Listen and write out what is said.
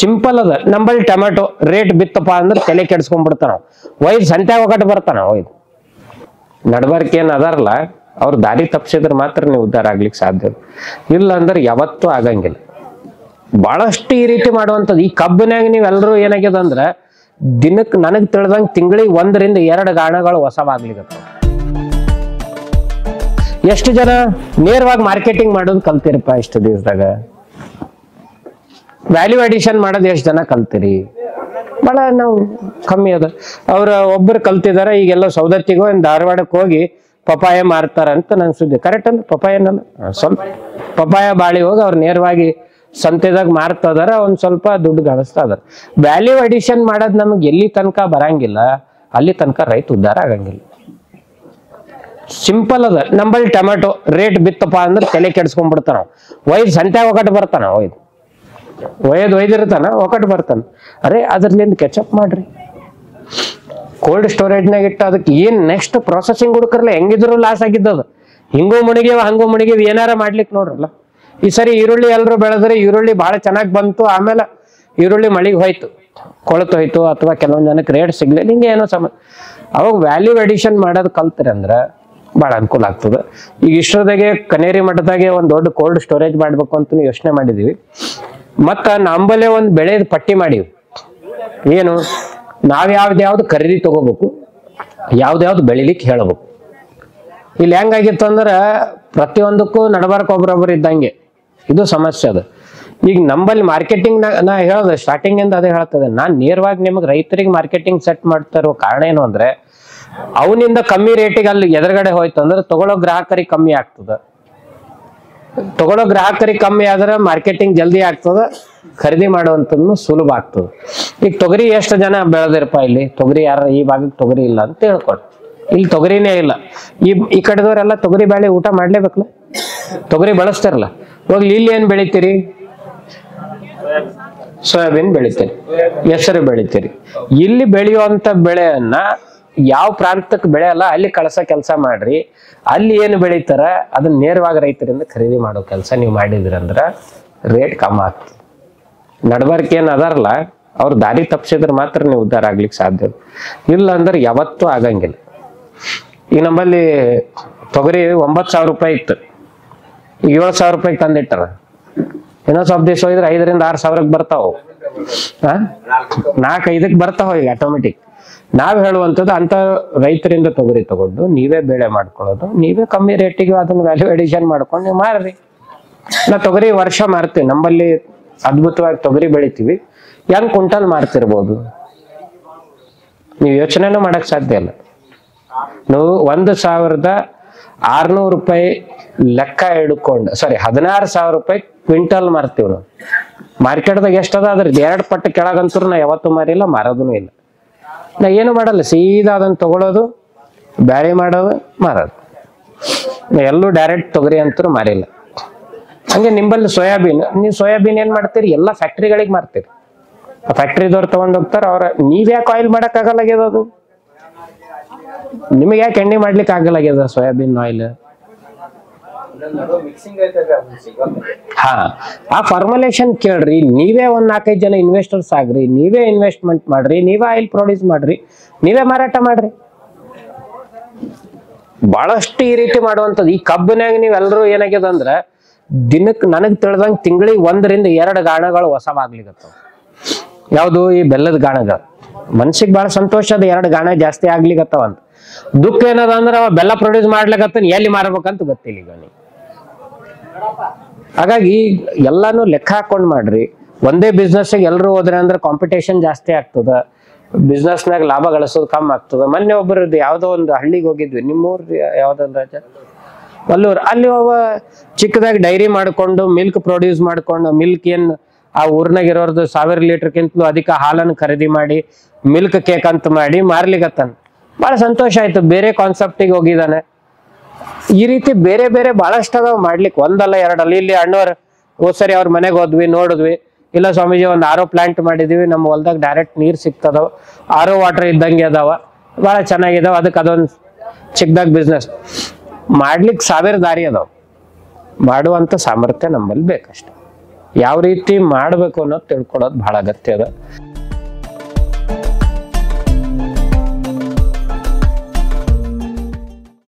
Simple ಅದ. ನಂಬಲ್ಲಿ tomato rate ಬಿತ್ತಪ್ಪ ಅಂದ್ರೆ ತಲೆ ಕೆಡ್ಸ್ಕೊಂಡ್ಬಿಡ್ತಾನ. ಒಯ್ದು ಸಂತ್ಯಾಗ ಒಗಟ್ಟು ಬರ್ತಾನ. ಒಯ್ದು ನಡ್ಬರ್ಕ್ ಏನ್ ಅದಾರಲ್ಲ ಅವ್ರ ದಾರಿ ತಪ್ಪಿಸಿದ್ರೆ ಮಾತ್ರ ನೀವು ಉದ್ಧಾರ ಆಗ್ಲಿಕ್ಕೆ ಸಾಧ್ಯ. ಇಲ್ಲ ಅಂದ್ರೆ ಯಾವತ್ತೂ ಆಗಂಗಿಲ್ಲ. ಬಹಳಷ್ಟು ಈ ರೀತಿ ಮಾಡುವಂಥದ್ದು. ಈ ಕಬ್ಬಿನಾಗ ನೀವೆಲ್ಲರೂ ಏನಾಗ್ಯದ ಅಂದ್ರೆ ದಿನಕ್ಕೆ ನನಗೆ ತಿಳಿದಂಗೆ ತಿಂಗಳಿಗೆ 1 ರಿಂದ 2 ಗಾಣಗಳು ಹೊಸವಾಗ್ಲಿಗತ್ತ. ಎಷ್ಟು ಜನ ನೇರವಾಗಿ ಮಾರ್ಕೆಟಿಂಗ್ ಮಾಡೋದು ಕಲ್ತಿರಪ್ಪ ಇಷ್ಟು ದಿವಸದಾಗ? ವ್ಯಾಲ್ಯೂ ಅಡಿಷನ್ ಮಾಡೋದು ಎಷ್ಟು ಜನ ಕಲ್ತಿರಿ? ಬಹಳ ನಾವು ಕಮ್ಮಿ ಅದ. ಅವ್ರ ಒಬ್ಬರು ಕಲ್ತಿದಾರ. ಈಗೆಲ್ಲ ಸೌದತ್ತಿಗೋ ಧಾರವಾಡಕ್ಕೆ ಹೋಗಿ ಪಪಾಯ ಮಾರ್ತಾರ ಅಂತ ನನ್ ಸುದ್ದಿ. ಕರೆಕ್ಟ್ ಅಲ್ಲ? ಪಪಾಯನಲ್ಲ, ಸ್ವಲ್ಪ ಪಪಾಯ ಬಾಳಿ ಹೋಗಿ ಅವ್ರು ನೇರವಾಗಿ ಸಂತೆದಾಗ ಮಾರ್ತದಾರ. ಒಂದ್ ಸ್ವಲ್ಪ ದುಡ್ಡು ಗಳಿಸ್ತಾ ಇದಾರ. ವ್ಯಾಲ್ಯೂ ಅಡಿಷನ್ ಮಾಡೋದ್ ನಮ್ಗೆ ಎಲ್ಲಿ ತನಕ ಬರಂಗಿಲ್ಲ ಅಲ್ಲಿ ತನಕ ರೈತ ಉದ್ಧಾರ ಆಗಂಗಿಲ್ಲ. ಸಿಂಪಲ್ ಅದ. ನಂಬಲ್ಲಿ ಟೊಮೆಟೊ ರೇಟ್ ಬಿತ್ತಪ್ಪ ಅಂದ್ರೆ ತಲೆ ಕೆಡ್ಸ್ಕೊಂಡ್ಬಿಡ್ತಾನ. ಒಯ್ದು ಸಂತ್ಯಾಗ ಒಗಟ್ಟು ಬರ್ತಾನ. ಒಯ್ದಿರ್ತಾನ, ಒಗಟ್ಟು ಬರ್ತಾನ. ಅರೆ ಅದ್ರಲ್ಲಿಂದ ಕೆಚಪ್ ಮಾಡ್ರಿ, ಕೋಲ್ಡ್ ಸ್ಟೋರೇಜ್ನಾಗ ಇಟ್ಟು ಅದಕ್ಕೆ ಏನ್ ನೆಕ್ಸ್ಟ್ ಪ್ರೊಸೆಸಿಂಗ್ ಹುಡುಕರ್ಲ ಹೆಂಗಿದ್ರು ಲಾಸ್ ಆಗಿದ್ದದ. ಹಿಂಗೂ ಮುಣಿಗೇವ ಹಂಗೂ ಮುಣಿಗೇವ್ ಏನಾರ ಮಾಡ್ಲಿಕ್ಕೆ ನೋಡ್ರಲ್ಲ. ಈ ಸರಿ ಈರುಳ್ಳಿ ಎಲ್ರು ಬೆಳೆದ್ರೆ ಈರುಳ್ಳಿ ಬಹಳ ಚೆನ್ನಾಗಿ ಬಂತು. ಆಮೇಲೆ ಈರುಳ್ಳಿ ಮಳಿಗೆ ಹೋಯ್ತು, ಕೊಳತು ಹೋಯ್ತು, ಅಥವಾ ಕೆಲವೊಂದ್ ಜನಕ್ಕೆ ರೇಟ್ ಸಿಗ್ಲಿಲ್ಲ. ಹಿಂಗೆ ಏನೋ ಅವಾಗ ವ್ಯಾಲ್ಯೂ ಅಡಿಷನ್ ಮಾಡೋದು ಕಲ್ತ್ರಿ ಅಂದ್ರ ಬಹಳ ಅನುಕೂಲ ಆಗ್ತದೆ. ಈಗ ಇಷ್ಟರದಾಗೆ ಕನೇರಿ ಮಠದಾಗೆ ಒಂದ್ ದೊಡ್ಡ ಕೋಲ್ಡ್ ಸ್ಟೋರೇಜ್ ಮಾಡ್ಬೇಕು ಅಂತ ಯೋಚನೆ ಮಾಡಿದೀವಿ. ಮತ್ತ ನಂಬಲ್ಲೇ ಒಂದ್ ಬೆಳೆದ ಪಟ್ಟಿ ಮಾಡಿವಿ. ಏನು ನಾವ್ ಯಾವ್ದು ಖರೀದಿ ತಗೋಬೇಕು, ಯಾವ್ದು ಬೆಳಿಲಿಕ್ಕೆ ಹೇಳಬೇಕು. ಇಲ್ಲಿ ಹೆಂಗಾಗಿತ್ತು ಅಂದ್ರ ಪ್ರತಿಯೊಂದಕ್ಕೂ ನಡಬಾರಕ್ ಒಬ್ರೊಬ್ರು ಇದ್ದಂಗೆ. ಇದು ಸಮಸ್ಯೆ ಅದು. ಈಗ ನಂಬಲ್ಲಿ ಮಾರ್ಕೆಟಿಂಗ್ ನಾ ಹೇಳೋದು ಸ್ಟಾರ್ಟಿಂಗ್ ಇಂದ ಅದೇ ಹೇಳ್ತದೆ. ನಾನ್ ನೇರವಾಗಿ ನಿಮಗೆ ರೈತರಿಗೆ ಮಾರ್ಕೆಟಿಂಗ್ ಸೆಟ್ ಮಾಡ್ತಾ ಇರೋ ಕಾರಣ ಏನು ಅಂದ್ರೆ ಅವನಿಂದ ಕಮ್ಮಿ ರೇಟಿಗೆ ಅಲ್ಲಿ ಎದುರುಗಡೆ ಹೋಯ್ತು ಅಂದ್ರೆ ತಗೊಳ್ಳೋ ಗ್ರಾಹಕರಿಗೆ ಕಮ್ಮಿ ಆಗ್ತದ. ತಗೊಳ್ಳೋ ಗ್ರಾಹಕರಿಗೆ ಕಮ್ಮಿ ಆದ್ರೆ ಮಾರ್ಕೆಟಿಂಗ್ ಜಲ್ದಿ ಆಗ್ತದ, ಖರೀದಿ ಮಾಡುವಂಥದ್ದು ಸುಲಭ ಆಗ್ತದೆ. ಈಗ ತೊಗರಿ ಎಷ್ಟು ಜನ ಬೆಳೆದಿರಪ್ಪ ಇಲ್ಲಿ? ತೊಗರಿ ಯಾರ ಈ ಭಾಗಕ್ಕೆ ತೊಗರಿ ಇಲ್ಲ ಅಂತ ಹೇಳ್ಕೊಡು. ಇಲ್ಲಿ ತೊಗರಿನೇ ಇಲ್ಲ. ಈ ಕಡೆದವರೆಲ್ಲ ತೊಗರಿ ಬೇಳೆ ಊಟ ಮಾಡ್ಲೇಬೇಕಲ್ಲ, ತೊಗರಿ ಬಳಸ್ತಾರಲ್ಲ. ಹೋಗ್ಲಿ ಇಲ್ಲಿ ಏನ್ ಬೆಳಿತೀರಿ? ಸೋಯಾಬೀನ್ ಬೆಳಿತೀರಿ, ಹೆಸರು ಬೆಳಿತೀರಿ. ಇಲ್ಲಿ ಬೆಳೆಯುವಂತ ಬೆಳೆಯನ್ನ ಯಾವ ಪ್ರಾಂತಕ್ಕೆ ಬೆಳೆಯಲ್ಲ ಅಲ್ಲಿ ಕಳಸ ಕೆಲಸ ಮಾಡ್ರಿ. ಅಲ್ಲಿ ಏನು ಬೆಳಿತಾರ ಅದನ್ನ ನೇರವಾಗಿ ರೈತರಿಂದ ಖರೀದಿ ಮಾಡೋ ಕೆಲಸ ನೀವು ಮಾಡಿದ್ರಂದ್ರ ರೇಟ್ ಕಮ್ಮಿ ಆಗ್ತದೆ. ನಡ್ಬರ್ಕ್ ಏನ್ ಅದಾರಲ್ಲ ಅವ್ರ ದಾರಿ ತಪ್ಪಿಸಿದ್ರೆ ಮಾತ್ರ ನೀವು ಉದ್ಧಾರ ಆಗ್ಲಿಕ್ಕೆ ಸಾಧ್ಯ. ಇಲ್ಲ ಅಂದ್ರೆ ಯಾವತ್ತೂ ಆಗಂಗಿಲ್ಲ. ಈಗ ನಮ್ಮಲ್ಲಿ ತೊಗರಿ 9,000 ರೂಪಾಯಿ ಇತ್ತು, ಈಗ 7,000 ರೂಪಾಯಿಗೆ ತಂದಿಟ್ಟಾರ. ಇನ್ನೊಂದ್ ಸ್ವಲ್ಪ ದಿವಸ ಹೋಗಿದ್ರೆ 5 ರಿಂದ 6 ಸಾವಿರಕ್ಕೆ ಬರ್ತಾವ. 4-5ಕ್ಕೆ ಬರ್ತಾವ ಈಗ ಆಟೋಮೆಟಿಕ್. ನಾವ್ ಹೇಳುವಂಥದ್ದು ಅಂತ ರೈತರಿಂದ ತೊಗರಿ ತಗೊಂಡು ನೀವೇ ಬೆಳೆ ಮಾಡ್ಕೊಳ್ಳೋದು, ನೀವೇ ಕಮ್ಮಿ ರೇಟಿಗೆ ಅದನ್ನ ವ್ಯಾಲ್ಯೂ ಅಡಿಷನ್ ಮಾಡ್ಕೊಂಡು ನೀವು ಮಾರ್ರಿ. ನಾ ತೊಗರಿ ವರ್ಷ ಮಾರ್ತೀವಿ. ನಮ್ಮಲ್ಲಿ ಅದ್ಭುತವಾಗಿ ತೊಗರಿ ಬೆಳಿತೀವಿ. ಹೆಂಗ್ ಕ್ವಿಂಟಲ್ ಮಾರ್ತಿರ್ಬೋದು ನೀವು ಯೋಚನೆನೂ ಮಾಡಕ್ ಸಾಧ್ಯ ಇಲ್ಲ. ನಾವು 1,600 ರೂಪಾಯಿ ಲೆಕ್ಕ ಹಿಡ್ಕೊಂಡು 16,000 ರೂಪಾಯಿ ಕ್ವಿಂಟಲ್ ಮಾರ್ತೀವಿ ನಾವು. ಮಾರ್ಕೆಟ್ದಾಗ ಎಷ್ಟದ ಅದ್ರದ್ದು 2 ಪಟ್ಟು ಕೆಳಗಂತೂ ನಾ ಯಾವತ್ತೂ ಮಾರಿಲ್ಲ, ಮಾರೋದೂ ಇಲ್ಲ. ನಾ ಏನು ಮಾಡಲ್ಲ, ಸೀದಾ ಅದನ್ನ ತಗೊಳ್ಳೋದು, ಬ್ಯಾಳೆ ಮಾಡೋದು, ಮಾರೋದು. ನಾ ಎಲ್ಲೂ ಡೈರೆಕ್ಟ್ ತೊಗರಿ ಅಂತೂ ಮಾರಿಲ್ಲ. ಹಂಗೆ ನಿಂಬಲ್ಲಿ ಸೋಯಾಬೀನ್, ನೀವು ಸೋಯಾಬೀನ್ ಏನ್ ಮಾಡ್ತೀರಿ? ಎಲ್ಲ ಫ್ಯಾಕ್ಟ್ರಿಗಳಿಗೆ ಮಾರ್ತೀರಿ. ಆ ಫ್ಯಾಕ್ಟ್ರಿದವ್ರು ತಗೊಂಡ್ ಹೋಗ್ತಾರ. ನೀವ್ ಯಾಕೆ ಆಯಿಲ್ ಮಾಡಕ್ ಆಗಲ್ಲಾಗ್ಯದ? ಅದು ನಿಮಗೆ ಯಾಕೆ ಎಣ್ಣೆ ಮಾಡ್ಲಿಕ್ಕೆ ಆಗಲ್ಲಾಗ್ಯದ ಸೋಯಾಬೀನ್ ಆಯಿಲ್? ಹಾ, ಆ ಫಾರ್ಮುಲೇಷನ್ ಕೇಳ್ರಿ. ನೀವೇ 1-4-5 ಜನ ಇನ್ವೆಸ್ಟರ್ಸ್ ಆಗ್ರಿ, ನೀವೇ ಇನ್ವೆಸ್ಟ್ಮೆಂಟ್ ಮಾಡ್ರಿ, ನೀವೇ ಆಯಿಲ್ ಪ್ರೊಡ್ಯೂಸ್ ಮಾಡ್ರಿ, ನೀವೇ ಮಾರಾಟ ಮಾಡ್ರಿ. ಬಹಳಷ್ಟು ಈ ರೀತಿ ಮಾಡುವಂಥದ್ದು. ಈ ಕಬ್ಬಿನಾಗ ನೀವೆಲ್ಲರೂ ಏನಾಗ್ಯದ ಅಂದ್ರ ದಿನಕ್ಕೆ ನನಗೆ ತಿಳಿದಂಗೆ ತಿಂಗಳಿಗೆ 1 ರಿಂದ 2 ಗಾಣಗಳು ಹೊಸವಾಗ್ಲಿಗತ್ತವ. ಯಾವುದು? ಈ ಬೆಲ್ಲದ ಗಾಣಗಳು. ಮನ್ಸಿಗೆ ಬಹಳ ಸಂತೋಷ ಅದ, 2 ಗಾಣ ಜಾಸ್ತಿ ಆಗ್ಲಿಗತ್ತವ ಅಂತ. ದುಃಖ ಏನದ ಅಂದ್ರೆ ಅವ ಬೆಲ್ಲ ಪ್ರೊಡ್ಯೂಸ್ ಮಾಡ್ಲಿಕತ್ತ ಎಲ್ಲಿ ಮಾರ್ಬೇಕಂತ ಗೊತ್ತಿಲ್ಲ ಈಗ ನೀವು. ಹಾಗಾಗಿ ಎಲ್ಲಾನು ಲೆಕ್ಕ ಹಾಕೊಂಡ್ ಮಾಡ್ರಿ. ಒಂದೇ ಬಿಸ್ನೆಸ್ ಎಲ್ರು ಹೋದ್ರೆ ಅಂದ್ರೆ ಕಾಂಪಿಟೇಷನ್ ಜಾಸ್ತಿ ಆಗ್ತದ, ಬಿಸ್ನೆಸ್ನಾಗ ಲಾಭ ಗಳಿಸೋದು ಕಮ್ಮಿ ಆಗ್ತದ. ಮೊನ್ನೆ ಒಬ್ಬರದ್ದು ಯಾವ್ದೋ ಒಂದು ಹಳ್ಳಿಗೆ ಹೋಗಿದ್ವಿ, ನಿಮ್ಮೂರ್ ಯಾವ್ದೊಂದು ರಾಜ ವಲ್ಲೂರ್. ಅಲ್ಲಿ ಒಬ್ಬ ಚಿಕ್ಕದಾಗಿ ಡೈರಿ ಮಾಡ್ಕೊಂಡು ಮಿಲ್ಕ್ ಪ್ರೊಡ್ಯೂಸ್ ಮಾಡ್ಕೊಂಡು, ಮಿಲ್ಕ್ ಏನ್ ಆ ಊರ್ನಾಗ ಇರೋರ್ದು 1000 ಲೀಟರ್ಗಿಂತಲೂ ಅಧಿಕ ಹಾಲನ್ನು ಖರೀದಿ ಮಾಡಿ ಮಿಲ್ಕ್ ಕೇಕ್ ಅಂತ ಮಾಡಿ ಮಾರ್ಲಿಗತ್ತಾನ. ಬಹಳ ಸಂತೋಷ ಆಯ್ತು. ಬೇರೆ ಕಾನ್ಸೆಪ್ಟಿಗೆ ಹೋಗಿದ್ದಾನೆ. ಈ ರೀತಿ ಬೇರೆ ಬೇರೆ ಬಹಳಷ್ಟು ಅದಾವ ಮಾಡ್ಲಿಕ್ಕೆ, 1 ಅಲ್ಲ 2 ಅಲ್ಲ. ಇಲ್ಲಿ ಅಣ್ಣವ್ರ ಹೋದ್ಸರಿ ಅವ್ರ ಮನೆಗೆ ಹೋದ್ವಿ, ನೋಡಿದ್ವಿ. ಇಲ್ಲ ಸ್ವಾಮೀಜಿ ಒಂದು RO ಪ್ಲಾಂಟ್ ಮಾಡಿದೀವಿ, ನಮ್ಮ ಹೊಲ್ದಾಗ ಡೈರೆಕ್ಟ್ ನೀರ್ ಸಿಗ್ತದವ, RO ವಾಟರ್ ಇದ್ದಂಗೆ ಅದಾವ, ಬಹಳ ಚೆನ್ನಾಗಿದಾವ. ಅದಕ್ಕೆ ಅದೊಂದು ಚಿಕ್ಕದಾಗ ಬಿಸ್ನೆಸ್ ಮಾಡ್ಲಿಕ್ಕೆ 1000 ದಾರಿ ಅದಾವ. ಮಾಡುವಂತ ಸಾಮರ್ಥ್ಯ ನಮ್ಮಲ್ಲಿ ಬೇಕಷ್ಟೆ. ಯಾವ ರೀತಿ ಮಾಡ್ಬೇಕು ಅನ್ನೋದು ತಿಳ್ಕೊಳ್ಳೋದು ಬಹಳ ಅಗತ್ಯ ಅದ.